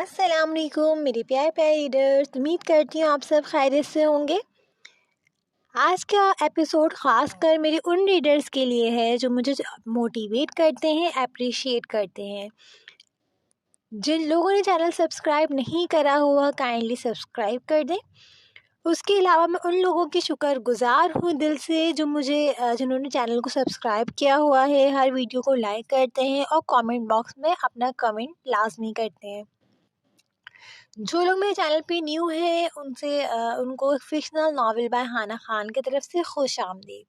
السلام علیکم میرے پیارے پیارے ریڈرز، امید کرتی ہوں آپ سب خیریت سے ہوں گے۔ آج کا ایپیسوڈ خاص کر میرے ان ریڈرز کے لیے ہے جو مجھے موٹیویٹ کرتے ہیں، اپریشیٹ کرتے ہیں۔ جن لوگوں نے چینل سبسکرائب نہیں کرا ہوا کائنڈلی سبسکرائب کر دیں۔ اس کے علاوہ میں ان لوگوں کی شکر گزار ہوں دل سے جو جنہوں نے چینل کو سبسکرائب کیا ہوا ہے، ہر ویڈیو کو لائک کرتے ہیں اور کامنٹ باکس میں اپنا کمنٹ لازمی کرتے ہیں۔ جو لوگ میرے چینل پہ نیو ہیں ان کو فکشنل ناول بائی ہانا خان کی طرف سے خوش آمدید۔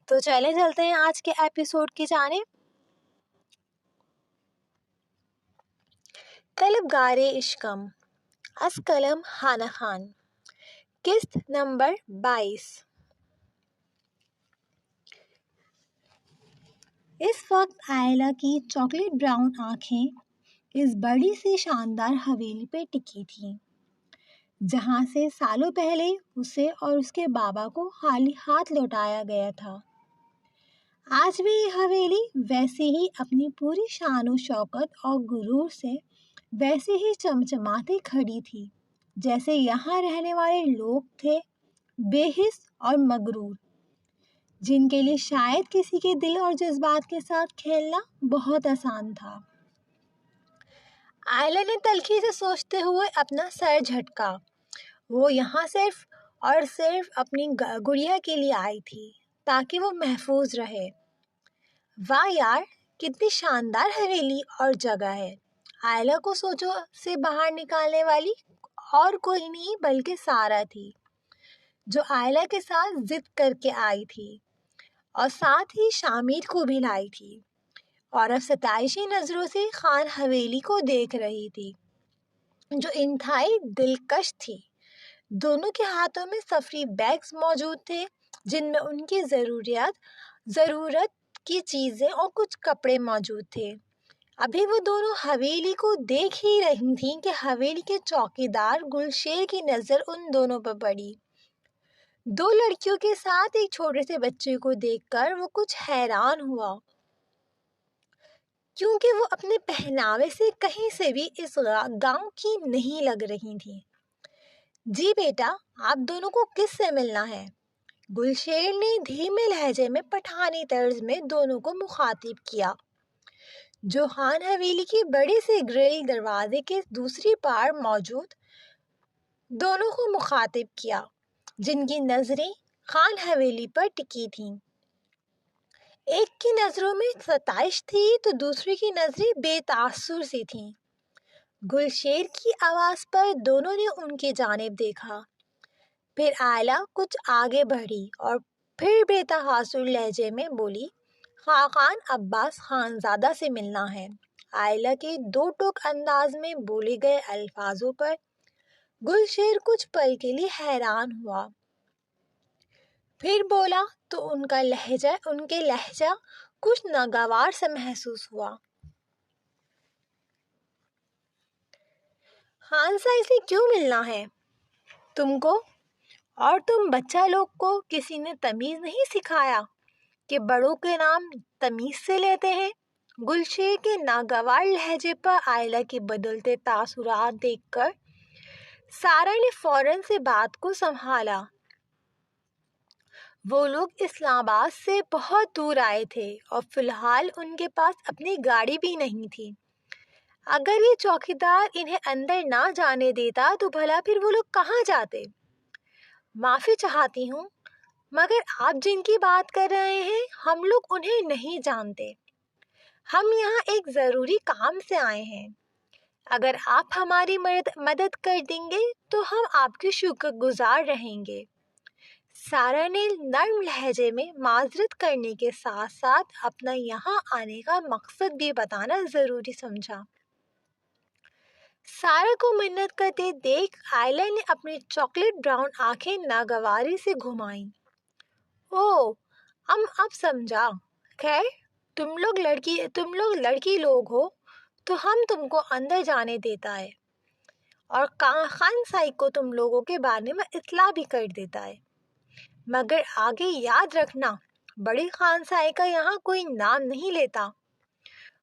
تو چلتے ہیں آج کے ایپیسوڈ کی جانب۔ طلبگار عشقم از قلم ہانا خان، قسط نمبر 22۔ اس وقت آئلہ کی چاکلیٹ براؤن آنکھیں اس بڑی سی شاندار حویلی پہ ٹکی تھیں جہاں سے سالوں پہلے اسے اور اس کے بابا کو خالی ہاتھ لوٹایا گیا تھا۔ آج بھی یہ حویلی ویسے ہی اپنی پوری شان و شوکت اور غرور سے ویسے ہی چمچماتی کھڑی تھی جیسے یہاں رہنے والے لوگ تھے، بے حس اور مغرور، جن کے لیے شاید کسی کے دل اور جذبات کے ساتھ کھیلنا بہت آسان تھا۔ آئلہ نے تلخی سے سوچتے ہوئے اپنا سر جھٹکا۔ وہ یہاں صرف اور صرف اپنی گڑیا کے لیے آئی تھی تاکہ وہ محفوظ رہے۔ واہ یار، کتنی شاندار حویلی اور جگہ ہے۔ آئلہ کو سوچوں سے باہر نکالنے والی اور کوئی نہیں بلکہ سارہ تھی، جو آئلہ کے ساتھ ضد کر کے آئی تھی اور ساتھ ہی شامیر کو بھی لائی تھی، اور اب ستائشی نظروں سے خان حویلی کو دیکھ رہی تھی جو انتہائی دلکش تھی۔ دونوں کے ہاتھوں میں سفری بیگز موجود تھے جن میں ان کی ضرورت کی چیزیں اور کچھ کپڑے موجود تھے۔ ابھی وہ دونوں حویلی کو دیکھ ہی رہی تھیں کہ حویلی کے چوکیدار گلشیر کی نظر ان دونوں پر پڑی۔ دو لڑکیوں کے ساتھ ایک چھوٹے سے بچے کو دیکھ کر وہ کچھ حیران ہوا، کیونکہ وہ اپنے پہناوے سے کہیں سے بھی اس گاؤں کی نہیں لگ رہی تھی۔ جی بیٹا، آپ دونوں کو کس سے ملنا ہے؟ گلشیر نے دھیمے لہجے میں پٹھانی طرز میں دونوں کو مخاطب کیا، جو خان حویلی کی بڑے سے گرل دروازے کے دوسری پار موجود دونوں کو مخاطب کیا، جن کی نظریں خان حویلی پر ٹکی تھیں۔ ایک کی نظروں میں ستائش تھی تو دوسری کی نظریں بے تاثر سی تھیں۔ گلشیر کی آواز پر دونوں نے ان کی جانب دیکھا۔ پھر آئلہ کچھ آگے بڑھی اور پھر بے تاثر لہجے میں بولی، خاقان عباس خانزادہ سے ملنا ہے۔ آئلہ کے دو ٹوک انداز میں بولے گئے الفاظوں پر گلشیر کچھ پل کے لیے حیران ہوا، پھر بولا تو ان کے لہجہ کچھ ناگوار سا محسوس ہوا۔ خانزادہ سے کیوں ملنا ہے تم کو؟ اور تم بچہ لوگ کو کسی نے تمیز نہیں سکھایا کہ بڑوں کے نام تمیز سے لیتے ہیں؟ گلشیر کے ناگوار لہجے پر آئلہ کے بدلتے تاثرات دیکھ کر سارہ نے فوراً سے بات کو سنبھالا۔ وہ لوگ اسلام آباد سے بہت دور آئے تھے اور فی الحال ان کے پاس اپنی گاڑی بھی نہیں تھی۔ اگر یہ چوکیدار انہیں اندر نہ جانے دیتا تو بھلا پھر وہ لوگ کہاں جاتے؟ معافی چاہتی ہوں، مگر آپ جن کی بات کر رہے ہیں ہم لوگ انہیں نہیں جانتے۔ ہم یہاں ایک ضروری کام سے آئے ہیں۔ اگر آپ ہماری مدد کر دیں گے تو ہم آپ کے شکر گزار رہیں گے۔ سارہ نے نرم لہجے میں معذرت کرنے کے ساتھ ساتھ اپنا یہاں آنے کا مقصد بھی بتانا ضروری سمجھا۔ سارہ کو منت کرتے دیکھ آئلہ نے اپنی چاکلیٹ براؤن آنکھیں ناگواری سے گھمائیں۔ اوہ، اب سمجھا۔ خیر، تم لوگ لڑکی لوگ ہو تو ہم تم کو اندر جانے دیتا ہے اور خان سائی کو تم لوگوں کے بارے میں اطلاع بھی کر دیتا ہے، مگر آگے یاد رکھنا بڑی خان سائی کا یہاں کوئی نام نہیں لیتا۔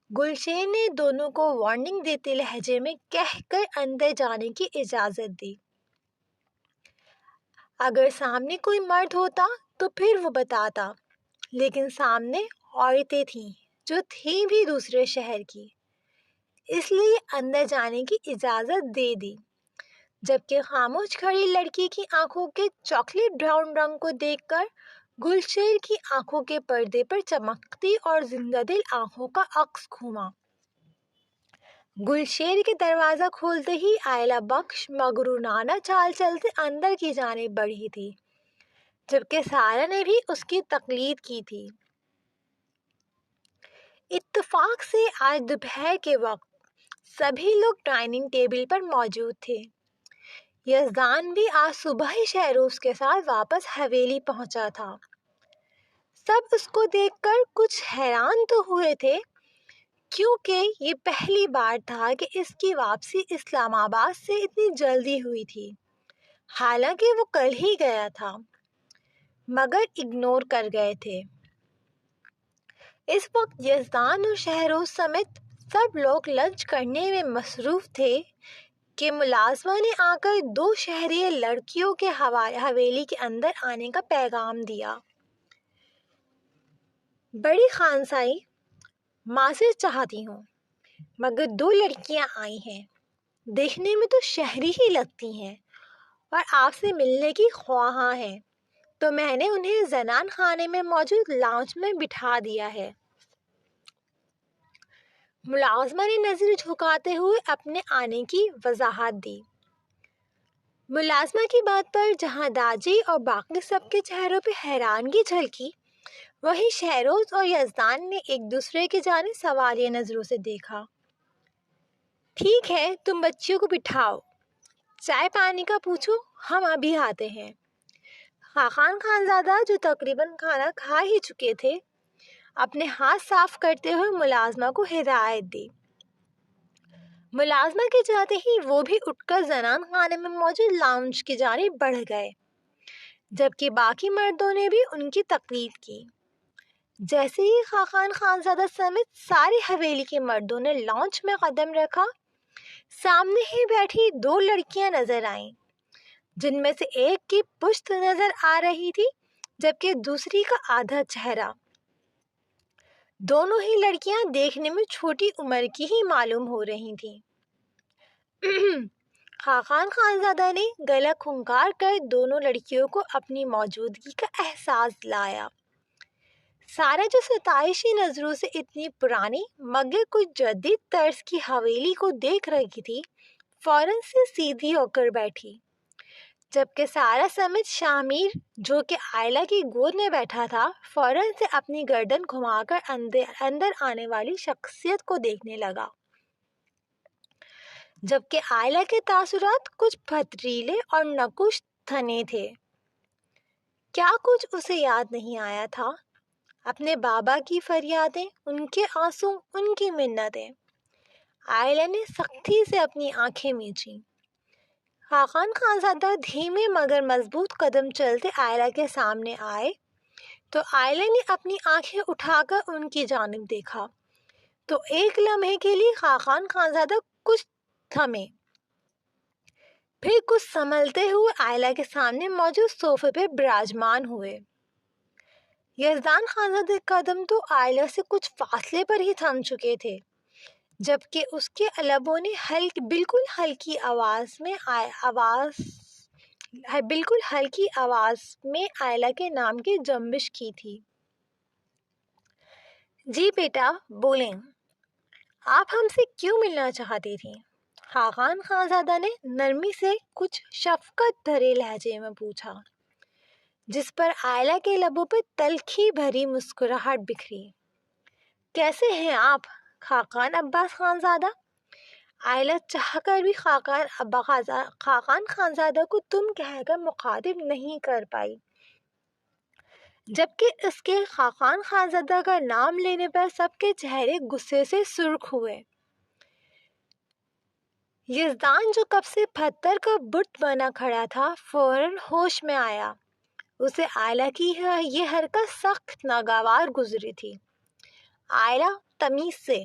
گلشین نے دونوں کو وارننگ دیتے لہجے میں کہہ کر اندر جانے کی اجازت دی۔ اگر سامنے کوئی مرد ہوتا تو پھر وہ بتاتا، لیکن سامنے عورتیں تھیں جو تھیں بھی دوسرے شہر کی، اس لیے اندر جانے کی اجازت دے دی۔ جبکہ خاموش کھڑی لڑکی کی آنکھوں کے چاکلیٹ براؤن رنگ کو دیکھ کر گلشیر کی آنکھوں کے پردے پر چمکتی اور زندہ دل آنکھوں کا عکس گھوما۔ گلشیر کے دروازہ کھولتے ہی آئلہ بخش مغرورانہ چال چلتے اندر کی جانب بڑھی تھی، جبکہ سارا نے بھی اس کی تقلید کی تھی۔ اتفاق سے آج دوپہر کے وقت سبھی لوگ ڈائننگ ٹیبل پر موجود تھے۔ یزدان بھی آج صبح ہی شہروز کے ساتھ واپس حویلی پہنچا تھا۔ سب اس کو دیکھ کر کچھ حیران تو ہوئے تھے، کیونکہ یہ پہلی بار تھا کہ اس کی واپسی اسلام آباد سے اتنی جلدی ہوئی تھی، حالانکہ وہ کل ہی گیا تھا، مگر اگنور کر گئے تھے۔ اس وقت یزدان اور شہروز سمیت سب لوگ لنچ کرنے میں مصروف تھے کہ ملازمہ نے آ کر 2 شہریہ لڑکیوں کے حویلی کے اندر آنے کا پیغام دیا۔ بڑی خانسائی، معذرت چاہتی ہوں، مگر 2 لڑکیاں آئی ہیں، دیکھنے میں تو شہری ہی لگتی ہیں اور آپ سے ملنے کی خواہاں ہیں، تو میں نے انہیں زنان خانے میں موجود لاؤنج میں بٹھا دیا ہے۔ ملازمہ نے نظر جھکاتے ہوئے اپنے آنے کی وضاحت دی۔ ملازمہ کی بات پر جہاں داجی اور باقی سب کے چہروں پہ حیرانگی جھلکی، وہیں شہروز اور یزدان نے ایک دوسرے کی جانب سوالیہ نظروں سے دیکھا۔ ٹھیک ہے، تم بچیوں کو بٹھاؤ، چائے پانی کا پوچھو، ہم ابھی آتے ہیں۔ خاقان خانزادہ جو تقریباً کھانا کھا ہی چکے تھے، اپنے ہاتھ صاف کرتے ہوئے ملازمہ کو ہدایت دی۔ ملازمہ کے جاتے ہی وہ بھی اٹھ کر زنان خانے میں موجود لاؤنج کی جانب بڑھ گئے، جبکہ باقی مردوں نے بھی ان کی تقلید کی۔ جیسے ہی خاقان خانزادہ سمیت ساری حویلی کے مردوں نے لاؤنج میں قدم رکھا، سامنے ہی بیٹھی 2 لڑکیاں نظر آئیں، جن میں سے ایک کی پشت نظر آ رہی تھی، جبکہ دوسری کا آدھا چہرہ۔ دونوں ہی لڑکیاں دیکھنے میں چھوٹی عمر کی ہی معلوم ہو رہی تھیں۔ خاقان خانزادہ نے گلا کھنکار کر دونوں لڑکیوں کو اپنی موجودگی کا احساس دلایا۔ سارا جو ستائشی نظروں سے اتنی پرانی مگر کچھ جدید طرز کی حویلی کو دیکھ رہی تھی، فوراً سے سیدھی ہو کر بیٹھی، جبکہ سارا سمیت شامیر جو کہ آئلہ کی گود میں بیٹھا تھا، فوراً سے اپنی گردن گھما کر اندر آنے والی شخصیت کو دیکھنے لگا، جبکہ آئلہ کے تاثرات کچھ پتریلے اور نقش تھنے تھے۔ کیا کچھ اسے یاد نہیں آیا تھا؟ اپنے بابا کی فریادیں، ان کے آنسو، ان کی منتیں۔ آئلہ نے سختی سے اپنی آنکھیں مینچیں۔ خاقان خانزادہ دھیمے مگر مضبوط قدم چلتے آئلہ کے سامنے آئے تو آئلہ نے اپنی آنکھیں اٹھا کر ان کی جانب دیکھا تو ایک لمحے کے لیے خاقان خانزادہ کچھ تھمے، پھر کچھ سنبھلتے ہوئے آئلہ کے سامنے موجود صوفے پہ براجمان ہوئے۔ یزدان خانزادہ کے قدم تو آئلہ سے کچھ فاصلے پر ہی تھم چکے تھے، جبکہ اس کے لبوں نے بالکل ہلکی آواز میں آئلہ کے نام کی جنبش کی تھی۔ جی بیٹا، بولیں، آپ ہم سے کیوں ملنا چاہتی تھیں؟ خاقان خانزادہ نے نرمی سے کچھ شفقت بھرے لہجے میں پوچھا، جس پر آئلہ کے لبوں پر تلخی بھری مسکراہٹ بکھری۔ کیسے ہیں آپ خاقان عباس خانزادہ؟ آئلہ چاہ کر بھی خاقان خانزادہ کو تم کہہ کر مخاطب نہیں کر پائی، جبکہ اس کے خاقان خانزادہ کا نام لینے پر سب کے چہرے غصے سے سرخ ہوئے۔ یزدان جو کب سے پتھر کا بت بنا کھڑا تھا، فوراً ہوش میں آیا۔ اسے آئلہ کی یہ حرکت سخت ناگوار گزری تھی۔ آئلہ، تمیز سے،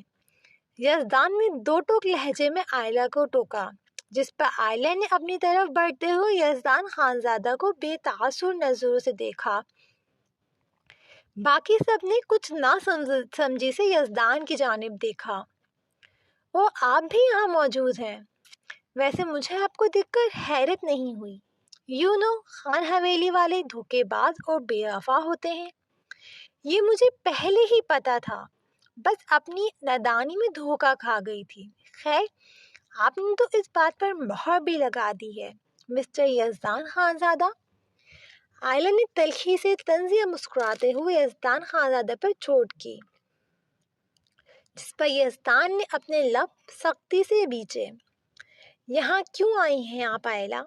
یزدان نے دو ٹوک لہجے میں آئلہ کو ٹوکا، جس پر آئلہ نے اپنی طرف بڑھتے ہوئے یزدان خانزادہ کو بے تاثر نظروں سے دیکھا۔ باقی سب نے کچھ نہ سمجھی سے یزدان کی جانب دیکھا۔ وہ آپ بھی یہاں موجود ہیں؟ ویسے مجھے آپ کو دیکھ کر حیرت نہیں ہوئی۔ خان حویلی والے دھوکے باز اور بے وفا ہوتے ہیں، یہ مجھے پہلے ہی پتا تھا، بس اپنی نادانی میں دھوکا کھا گئی تھی۔ خیر، آپ نے تو اس بات پر مہر بھی لگا دی ہے مسٹر یزدان خانزادہ۔ آئلہ نے تلخی سے طنزیہ مسکراتے ہوئے یزدان خانزادہ پر چوٹ کی، جس پر یزدان نے اپنے لب سختی سے بیچے۔ یہاں کیوں آئی ہیں آپ آئلہ؟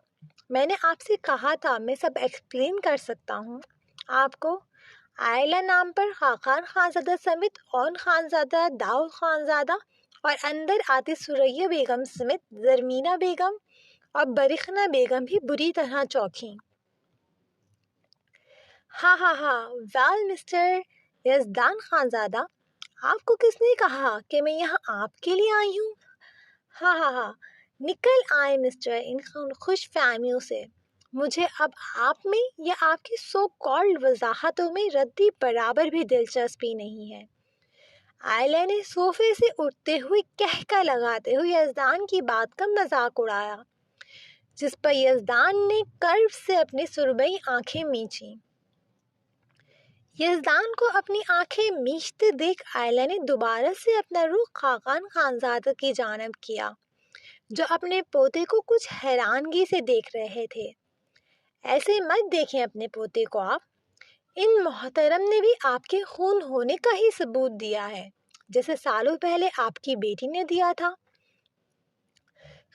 میں نے آپ سے کہا تھا میں سب ایکسپلین کر سکتا ہوں آپ کو۔ آئلہ نام پر خاقان خانزادہ سمیت اون خانزادہ، داؤد خانزادہ اور اندر آتی سریا بیگم سمیت زرمینہ بیگم اور برخنا بیگم بھی بری طرح چونکیں۔ ویل مسٹر یزدان خانزادہ، آپ کو کس نے کہا کہ میں یہاں آپ کے لیے آئی ہوں؟ نکل آئے مسٹر ان خوش فہمیوں سے۔ مجھے اب آپ میں یا آپ کی سو کالڈ وضاحتوں میں ردی برابر بھی دلچسپی نہیں ہے۔ آئلہ نے صوفے سے اٹھتے ہوئے کہکا لگاتے ہوئے یزدان کی بات کا مذاق اڑایا، جس پر یزدان نے کرب سے اپنی سرمئی آنکھیں میچیں۔ یزدان کو اپنی آنکھیں میچتے دیکھ آئلہ نے دوبارہ سے اپنا رخ خاقان خانزادہ کی جانب کیا، جو اپنے پوتے کو کچھ حیرانگی سے دیکھ رہے تھے۔ ایسے مت دیکھیں اپنے پوتے کو آپ، ان محترم نے بھی آپ کے خون ہونے کا ہی ثبوت دیا ہے، جیسے سالوں پہلے آپ کی بیٹی نے دیا تھا۔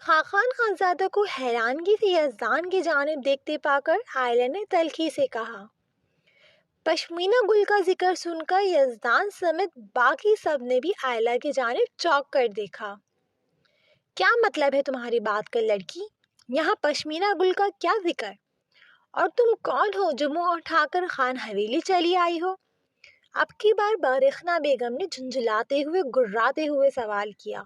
خاقان خانزادہ کو حیرانگی سے یزدان کی جانب دیکھتے پا کر آئلہ نے تلخی سے کہا۔ پشمینہ گل کا ذکر سن کر یزدان سمیت باقی سب نے بھی آئلہ کی جانب چونک کر دیکھا۔ کیا مطلب ہے تمہاری بات کا لڑکی؟ یہاں پشمینہ گل کا کیا ذکر؟ اور تم کون ہو جو منہ اٹھا کر خان حویلی چلی آئی ہو؟ اب کی بار برخنا بیگم نے جھنجھلاتے ہوئے گراتے ہوئے سوال کیا۔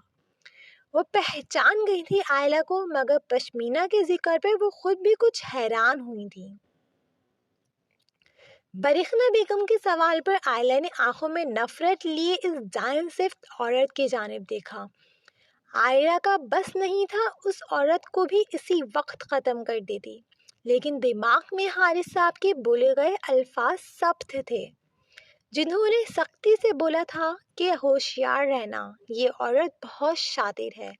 وہ پہچان گئی تھی آئلہ کو، مگر پشمینہ کے ذکر پر وہ خود بھی کچھ حیران ہوئی تھی۔ برخنا بیگم کے سوال پر آئلہ نے آنکھوں میں نفرت لیے اس جائن صفت عورت کی جانب دیکھا۔ آئلہ کا بس نہیں تھا اس عورت کو بھی اسی وقت ختم کر دیتی، لیکن دماغ میں حارث صاحب کے بولے گئے الفاظ ثبت تھے، جنہوں نے سختی سے بولا تھا کہ ہوشیار رہنا، یہ عورت بہت شاطر ہے۔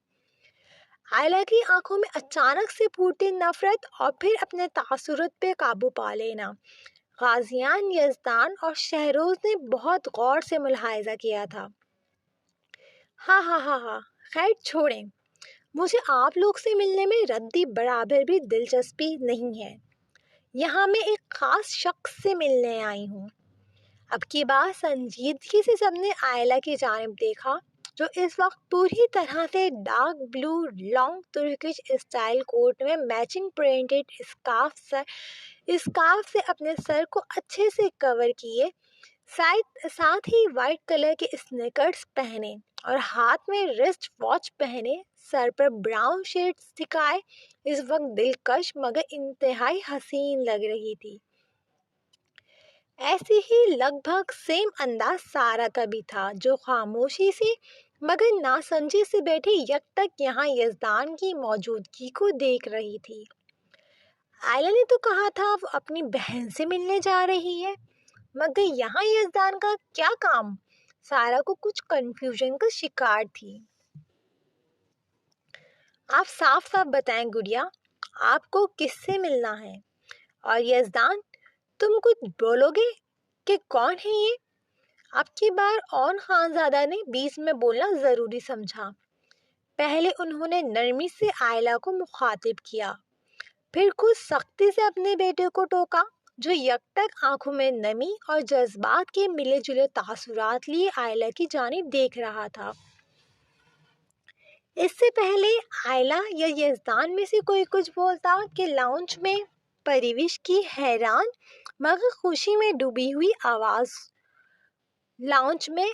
آئلہ کی آنکھوں میں اچانک سے پھوٹی نفرت اور پھر اپنے تاثرات پہ قابو پا لینا غازیان یزدان اور شہروز نے بہت غور سے ملاحظہ کیا تھا۔ خیر چھوڑیں، مجھے آپ لوگ سے ملنے میں ردی برابر بھی دلچسپی نہیں ہے۔ یہاں میں ایک خاص شخص سے ملنے آئی ہوں۔ اب کی بار سنجیدگی سے سب نے آئلہ کی جانب دیکھا، جو اس وقت پوری طرح سے dark blue long Turkish style coat میں میچنگ پرنٹڈ اسکارف سے اپنے سر کو اچھے سے کور کیے، ساتھ ہی وائٹ کلر کے اسنیکرز پہنے اور ہاتھ میں رسٹ واچ پہنے سر پر براؤن شیڈ ٹکائے اس وقت دلکش مگر انتہائی حسین لگ رہی تھی۔ ایسی ہی لگ بھگ سیم انداز سارا کا بھی تھا، جو خاموشی سے مگر ناسمجھی سے بیٹھی یک تک یہاں یزدان کی موجودگی کو دیکھ رہی تھی۔ آئلہ نے تو کہا تھا وہ اپنی بہن سے ملنے جا رہی ہے، مگر یہاں یزدان کا کیا کام؟ سارا کو کچھ کنفیوژن کا شکار تھی۔ آپ صاف صاف بتائیں گڑیا، آپ کو کس سے ملنا ہے؟ اور یزدان، تم کچھ بولو گے کہ کون ہے یہ؟ اب کی بار اون خانزادہ نے بیچ میں بولنا ضروری سمجھا۔ پہلے انہوں نے نرمی سے آئلہ کو مخاطب کیا، پھر خود سختی سے اپنے بیٹے کو ٹوکا، جو یک تک آنکھوں میں نمی اور جذبات کے ملے جلے تاثرات لیے آئلہ کی جانب دیکھ رہا تھا۔ اس سے پہلے آئلہ یا یزدان میں سے کوئی کچھ بولتا کہ لاؤنج میں پریوش کی حیران مگر خوشی میں ڈوبی ہوئی آواز لاؤنج میں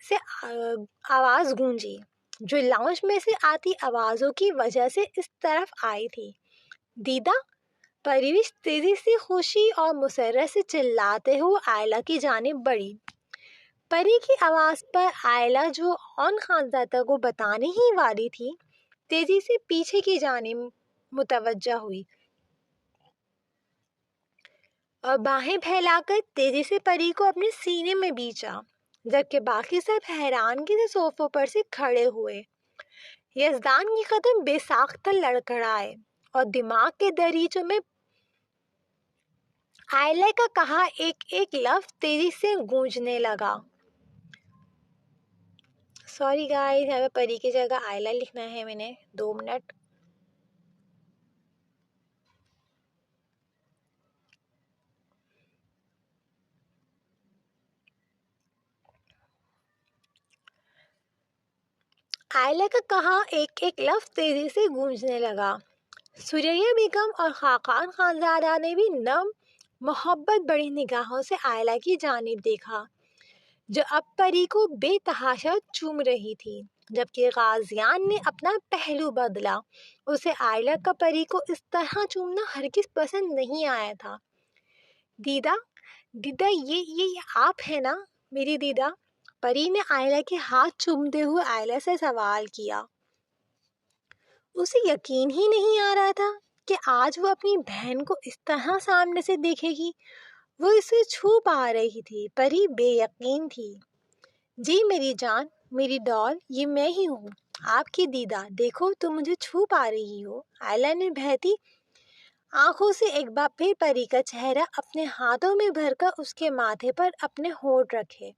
سے آواز گونجی۔ جو لاؤنج میں سے آتی آوازوں کی وجہ سے اس طرف آئی تھی۔ دیدا، پریوش تیزی سے خوشی اور مسرت سے چلاتے ہوئے آئلہ کی جانب بڑھی۔ پری کی آواز پر آئلہ جو اون خانزادہ کو بتانے ہی والی تھی، تیزی سے پیچھے کی جانب متوجہ ہوئی اور باہیں پھیلا کر تیزی سے پری کو اپنے سینے میں بیچا، جبکہ باقی سب حیرانگی سے صوفوں پر سے کھڑے ہوئے۔ یزدان کی قدم بے ساختہ لڑکھڑائے اور دماغ کے دریچوں میں آئلہ کا کہا ایک ایک لفظ تیزی سے گونجنے لگا۔ سوری گائز، یہاں پہ پری کی جگہ آئلہ لکھنا ہے میں نے، 2 منٹ۔ آئلہ کا کہا ایک ایک لفظ تیزی سے گونجنے لگا۔ سریہ بیگم اور خاقان خانزادہ نے بھی نم محبت بڑی نگاہوں سے آئلہ کی جانب دیکھا، جو اب پری کو بے تحاشا چوم رہی تھی، جبکہ غازیان نے اپنا پہلو بدلا۔ اسے آئلہ کا پری کو اس طرح چومنا ہرگز پسند نہیں آیا تھا۔ دیدا، یہ آپ ہیں نا میری دیدا؟ پری نے آئلہ کے ہاتھ چومتے ہوئے آئلہ سے سوال کیا۔ اسے یقین ہی نہیں آ رہا تھا کہ آج وہ اپنی بہن کو اس طرح سامنے سے دیکھے گی۔ وہ اسے چھو پا رہی تھی۔ پری بے یقین تھی۔ جی میری جان، میری ڈال، یہ میں ہی ہوں، آپ کی دیدا۔ دیکھو تم مجھے چھو پا رہی ہو۔ آئلہ نے بہتی آنکھوں سے ایک بار پھر پری کا چہرہ اپنے ہاتھوں میں بھر کر اس کے ماتھے پر اپنے ہونٹ رکھے،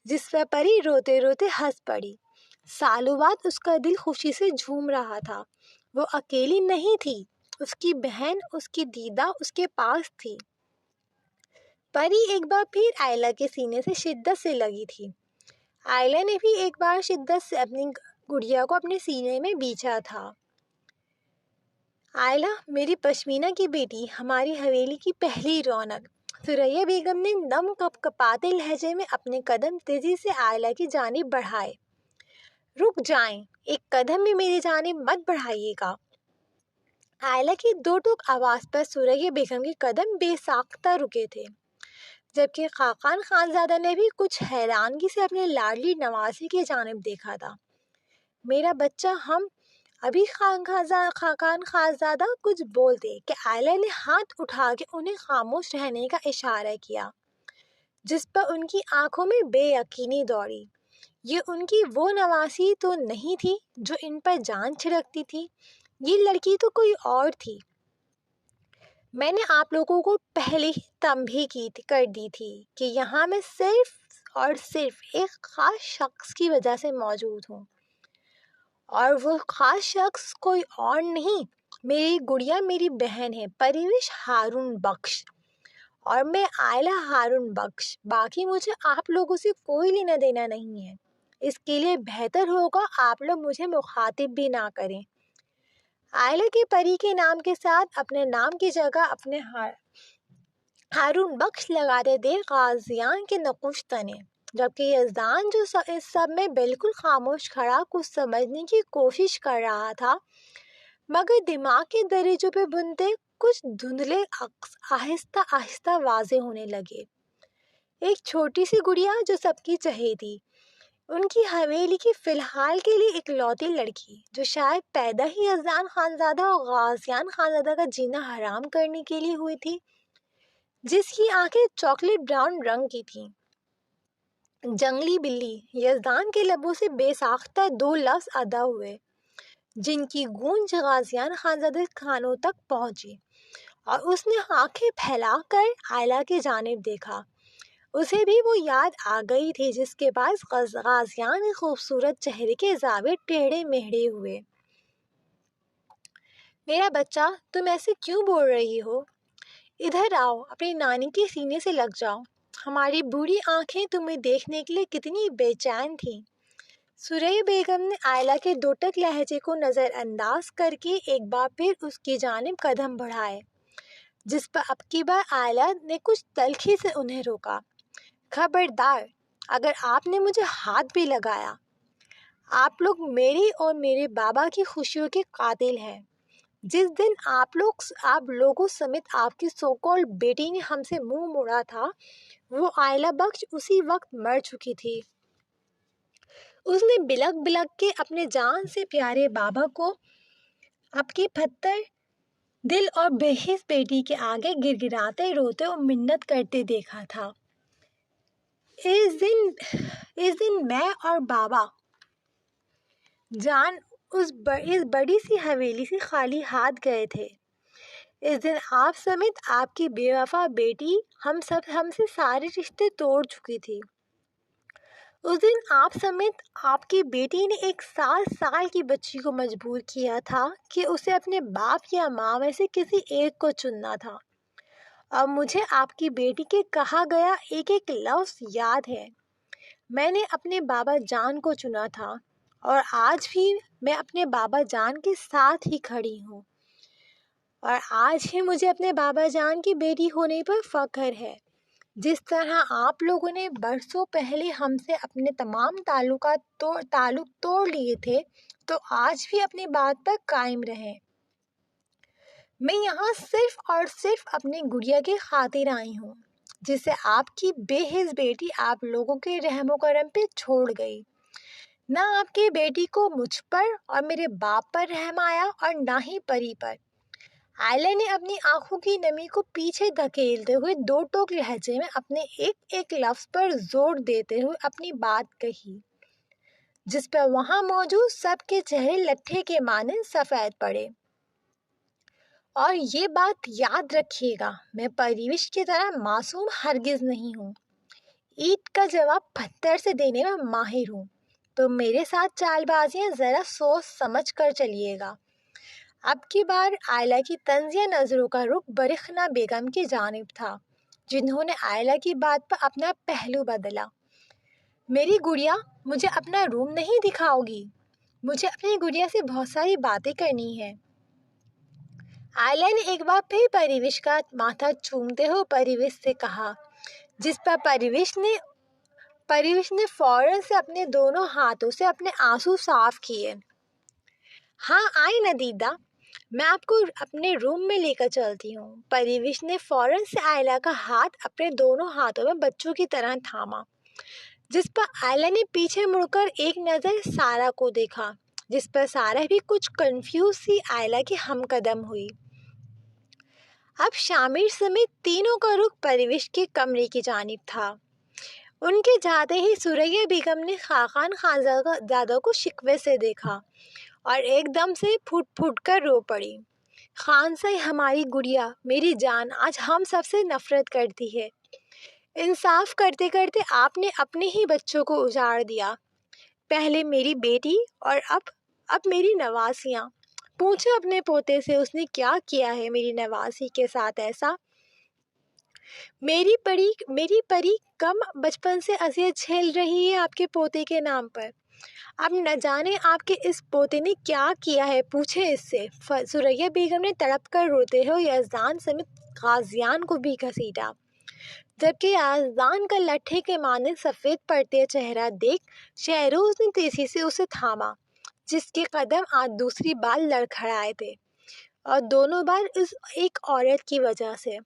جس پر پری روتے روتے ہنس پڑی۔ سالوں بعد اس کا دل خوشی سے جھوم رہا تھا۔ وہ اکیلی نہیں تھی، اس کی بہن، اس کی دیدا اس کے پاس تھی۔ پری ایک بار پھر آئلہ کے سینے سے شدت سے لگی تھی۔ آئلہ نے بھی ایک بار شدت سے اپنی گڑیا کو اپنے سینے میں بیچا تھا۔ آئلہ، میری پشمینہ کی بیٹی، ہماری حویلی کی پہلی رونق۔ سریہ بیگم نے نم کپاتے لہجے میں اپنے قدم تیزی سے آئلہ کی جانب بڑھائے۔ رک جائیں، ایک قدم بھی میری جانب مت بڑھائیے گا۔ آئلہ کی دو ٹوک آواز پر سریہ بیگم کے قدم بے ساختہ رکے تھے، جبکہ خاقان خانزادہ نے بھی کچھ حیرانگی سے اپنے لاڈلی نوازی کی جانب دیکھا تھا۔ میرا بچہ، ہم ابھی خاقان خانزادہ کچھ بولتے کہ آئلہ نے ہاتھ اٹھا کے انہیں خاموش رہنے کا اشارہ کیا، جس پر ان کی آنکھوں میں بے یقینی دوڑی۔ یہ ان کی وہ نواسی تو نہیں تھی جو ان پر جان چھڑکتی تھی، یہ لڑکی تو کوئی اور تھی۔ میں نے آپ لوگوں کو پہلے ہی تنبیہ کر دی تھی کہ یہاں میں صرف اور صرف ایک خاص شخص کی وجہ سے موجود ہوں، اور وہ خاص شخص کوئی اور نہیں، میری گڑیا، میری بہن ہے، پریوش ہارون بخش، اور میں آئلہ ہارون بخش۔ باقی مجھے آپ لوگوں سے کوئی لینا دینا نہیں ہے۔ اس کے لیے بہتر ہوگا آپ لوگ مجھے مخاطب بھی نہ کریں۔ آئلہ کے پری کے نام کے ساتھ اپنے نام کی جگہ اپنے ہارون بخش لگاتے دیر غازیان کے نقوش تنے، جبکہ یزدان جو اس سب میں بالکل خاموش کھڑا کچھ سمجھنے کی کوشش کر رہا تھا، مگر دماغ کے دریچوں پہ بنتے کچھ دھندلے عکس آہستہ آہستہ واضح ہونے لگے۔ ایک چھوٹی سی گڑیا جو سب کی چہیتی، ان کی حویلی کی فی الحال کے لیے اکلوتی لڑکی، جو شاید پیدا ہی یزدان خانزادہ اور غازیان خانزادہ کا جینا حرام کرنے کے لیے ہوئی تھی، جس کی آنکھیں چاکلیٹ براؤن رنگ کی تھیں۔ جنگلی بلی۔ یزدان کے لبوں سے بے ساختہ 2 لفظ ادا ہوئے، جن کی گونج غازیان خانزادہ کے کانوں تک پہنچی، اور اس نے آنکھیں پھیلا کر آئلہ کی جانب دیکھا۔ اسے بھی وہ یاد آ گئی تھی جس کے باعث غازیان کے خوبصورت چہرے کے زاویے ٹیڑھے میڑھے ہوئے۔ میرا بچہ، تم ایسے کیوں بول رہی ہو؟ ادھر آؤ، اپنی نانی کے سینے سے لگ جاؤ۔ ہماری بوڑھی آنکھیں تمہیں دیکھنے کے لیے کتنی بے چین تھیں۔ سریہ بیگم نے آئلہ کے 2 ٹک لہجے کو نظر انداز کر کے ایک بار پھر اس کی جانب قدم بڑھائے، جس پر اب کی بار آئلہ نے کچھ تلخی سے انہیں روکا۔ خبردار، اگر آپ نے مجھے ہاتھ بھی لگایا۔ آپ لوگ میری اور میرے بابا کی خوشیوں کے قاتل ہیں۔ جس دن آپ لوگوں سمیت آپ کی سو کال بیٹی نے ہم سے منہ موڑا تھا، وہ عائلہ بخش اسی وقت مر چکی تھی۔ اس نے بلک بلک کے اپنے جان سے پیارے بابا کو آپ کی پتھر دل اور بے حس بیٹی کے آگے گڑگڑاتے روتے اور منت کرتے دیکھا تھا۔ اس دن میں اور بابا جان اس بڑی سی حویلی سے خالی ہاتھ گئے تھے۔ اس دن آپ سمیت آپ کی بے وفا بیٹی ہم سے سارے رشتے توڑ چکی تھی۔ اس دن آپ سمیت آپ کی بیٹی نے ایک 7 سال کی بچی کو مجبور کیا تھا کہ اسے اپنے باپ یا ماں میں سے کسی ایک کو چننا تھا، اور مجھے آپ کی بیٹی کے کہا گیا ایک ایک لفظ یاد ہے۔ میں نے اپنے بابا جان کو چنا تھا، اور آج بھی میں اپنے بابا جان کے ساتھ ہی کھڑی ہوں، اور آج ہی مجھے اپنے بابا جان کی بیٹی ہونے پر فخر ہے۔ جس طرح آپ لوگوں نے برسوں پہلے ہم سے اپنے تمام تعلق توڑ لیے تھے، تو آج بھی اپنی بات پر قائم رہیں۔ میں یہاں صرف اور صرف اپنی گڑیا کی خاطر آئی ہوں، جسے آپ کی بے حس بیٹی آپ لوگوں کے رحم و کرم پہ چھوڑ گئی۔ نہ آپ کی بیٹی کو مجھ پر اور میرے باپ پر رحم آیا، اور نہ ہی پری پر۔ عائلہ نے اپنی آنکھوں کی نمی کو پیچھے دھکیلتے ہوئے 2 ٹوک لہجے میں اپنے ایک ایک لفظ پر زور دیتے ہوئے اپنی بات کہی، جس پر وہاں موجود سب کے چہرے لٹھے کے مانند سفید پڑے۔ اور یہ بات یاد رکھیے گا، میں پریوش کی طرح معصوم ہرگز نہیں ہوں۔ اینٹ کا جواب پتھر سے دینے میں ماہر ہوں، تو میرے ساتھ چال بازیاں ذرا سوچ سمجھ کر چلیے گا۔ اب کی بار عائلہ کی طنزیہ نظروں کا رخ برخنا بیگم کی جانب تھا، جنہوں نے عائلہ کی بات پر اپنا پہلو بدلا۔ میری گڑیا، مجھے اپنا روم نہیں دکھاؤ گی؟ مجھے اپنی گڑیا سے بہت ساری باتیں کرنی ہیں۔ عائلہ نے ایک بار پھر پریوش کا ماتھا چومتے ہوئے پریوش سے کہا، جس پر پریوش نے فوراً سے اپنے دونوں ہاتھوں سے اپنے آنسو صاف کیے۔ ہاں آئی ندیدہ، میں آپ کو اپنے روم میں لے کر چلتی ہوں۔ پریوش نے فوراً سے عائلہ کا ہاتھ اپنے دونوں ہاتھوں میں بچوں کی طرح تھاما، جس پر عائلہ نے پیچھے مڑ کر ایک نظر سارا کو دیکھا، جس پر سارا بھی کچھ کنفیوز سی عائلہ کی ہم قدم ہوئی۔ اب شامر سمیت تینوں کا رخ پریوش کے کمرے کی جانب تھا۔ ان کے جاتے ہی سریا بیگم نے خاقان خانزادہ کو شکوے سے دیکھا، اور ایک دم سے پھٹ پھٹ کر رو پڑی۔ خانسائی ہماری گڑیا، میری جان آج ہم سب سے نفرت کرتی ہے۔ انصاف کرتے کرتے آپ نے اپنے ہی بچوں کو اجاڑ دیا، پہلے میری بیٹی اور اب میری نواسیاں۔ پوچھو اپنے پوتے سے اس نے کیا کیا ہے میری نواسی کے ساتھ ایسا۔ میری پری کم بچپن سے اذیت جھیل رہی ہے آپ کے پوتے کے نام پر۔ اب نہ جانے آپ کے اس پوتے نے کیا کیا ہے، پوچھے اس سے۔ سریا بیگم نے تڑپ کر روتے ہوئے یزدان سمیت غازیان کو بھی گھسیٹا، جبکہ یزدان کا لٹھے کے مانند سفید پڑتے چہرہ دیکھ شہروز نے تیزی سے اسے تھاما، جس کے قدم آج دوسری بار لڑکھڑائے تھے، اور دونوں بار اس ایک عورت کی وجہ سے۔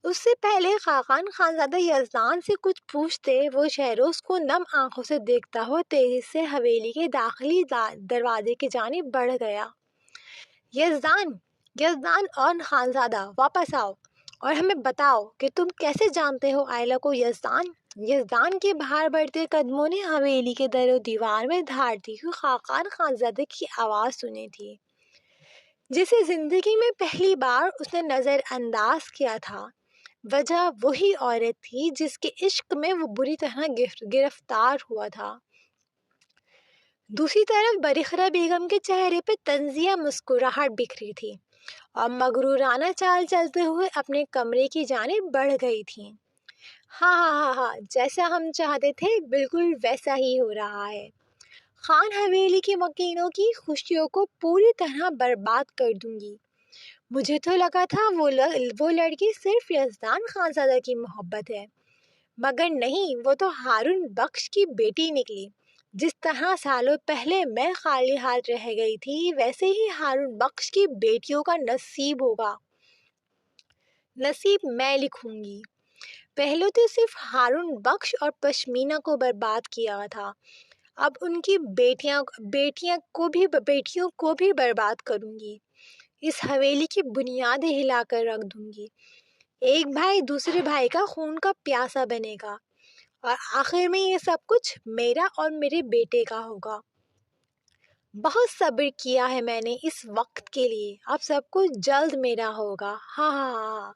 اس سے پہلے خاقان خانزادہ یزدان سے کچھ پوچھتے، وہ شہروز کو نم آنکھوں سے دیکھتا ہوا تیزی سے حویلی کے داخلی دروازے کی جانب بڑھ گیا۔ یزدان اور خانزادہ واپس آؤ اور ہمیں بتاؤ کہ تم کیسے جانتے ہو عائلہ کو۔ یزدان کے باہر بڑھتے قدموں نے حویلی کے در و دیوار میں دھاڑتی ہوئی خاقان خانزادہ کی آواز سنی تھی، جسے زندگی میں پہلی بار اس نے نظر انداز کیا تھا۔ وجہ وہی عورت تھی جس کے عشق میں وہ بری طرح گرفتار ہوا تھا۔ دوسری طرف برخرا بیگم کے چہرے پہ طنزیہ مسکراہٹ بکھری تھی، اور مغرورانہ چال چلتے ہوئے اپنے کمرے کی جانب بڑھ گئی تھی۔ ہاں، جیسا ہم چاہتے تھے بالکل ویسا ہی ہو رہا ہے۔ خان حویلی کے مکینوں کی خوشیوں کو پوری طرح برباد کر دوں گی۔ مجھے تو لگا تھا وہ لڑکی صرف یزدان خانزادہ کی محبت ہے، مگر نہیں، وہ تو ہارون بخش کی بیٹی نکلی۔ جس طرح سالوں پہلے میں خالی ہاتھ رہ گئی تھی، ویسے ہی ہارون بخش کی بیٹیوں کا نصیب ہوگا۔ نصیب میں لکھوں گی۔ پہلے تو صرف ہارون بخش اور پشمینہ کو برباد کیا تھا، اب ان کی بیٹیوں کو بھی برباد کروں گی۔ اس حویلی کی بنیادیں ہلا کر رکھ دوں گی۔ ایک بھائی دوسرے بھائی کا خون کا پیاسا بنے گا، اور آخر میں یہ سب کچھ میرا اور میرے بیٹے کا ہوگا۔ بہت صبر کیا ہے میں نے اس وقت کے لیے، اب سب کچھ جلد میرا ہوگا۔ ہاں ہاں ہاں۔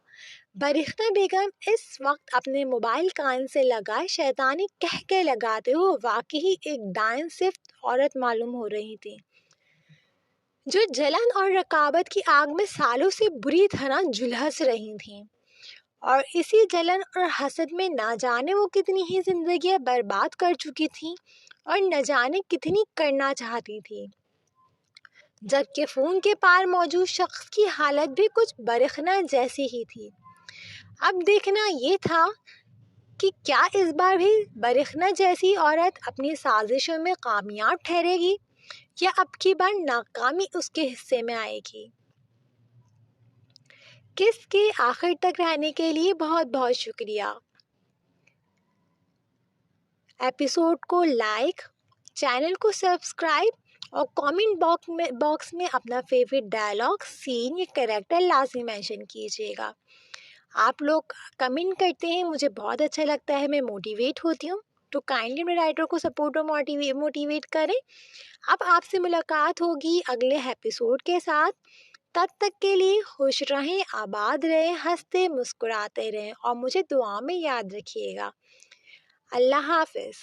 برختہ بیگم اس وقت اپنے موبائل کان سے لگائے شیطانی کہکے لگاتے ہوئے واقعی ایک ڈائن صفت عورت معلوم ہو رہی تھی، جو جلن اور رقابت کی آگ میں سالوں سے بری طرح جھلس رہی تھیں، اور اسی جلن اور حسد میں نہ جانے وہ کتنی ہی زندگیاں برباد کر چکی تھیں اور نہ جانے کتنی کرنا چاہتی تھی، جبکہ فون کے پار موجود شخص کی حالت بھی کچھ برخنا جیسی ہی تھی۔ اب دیکھنا یہ تھا کہ کیا اس بار بھی برخنا جیسی عورت اپنی سازشوں میں کامیاب ٹھہرے گی، یا اب کی بار ناکامی اس کے حصے میں آئے گی۔ قصے کے آخر تک رہنے کے لیے بہت بہت شکریہ۔ ایپیسوڈ کو لائک، چینل کو سبسکرائب اور کامنٹ باکس میں اپنا فیوریٹ ڈائلاگ، سین یا کریکٹر لازمی مینشن کیجیے گا۔ آپ لوگ کمنٹ کرتے ہیں، مجھے بہت اچھا لگتا ہے، میں موٹیویٹ ہوتی ہوں، تو کائنڈلی اپنے رائٹر کو سپورٹ اور موٹیویٹ کریں۔ اب آپ سے ملاقات ہوگی اگلے ایپیسوڈ کے ساتھ۔ تب تک کے لیے خوش رہیں، آباد رہیں، ہنستے مسکراتے رہیں، اور مجھے دعا میں یاد رکھیے گا۔ اللہ حافظ۔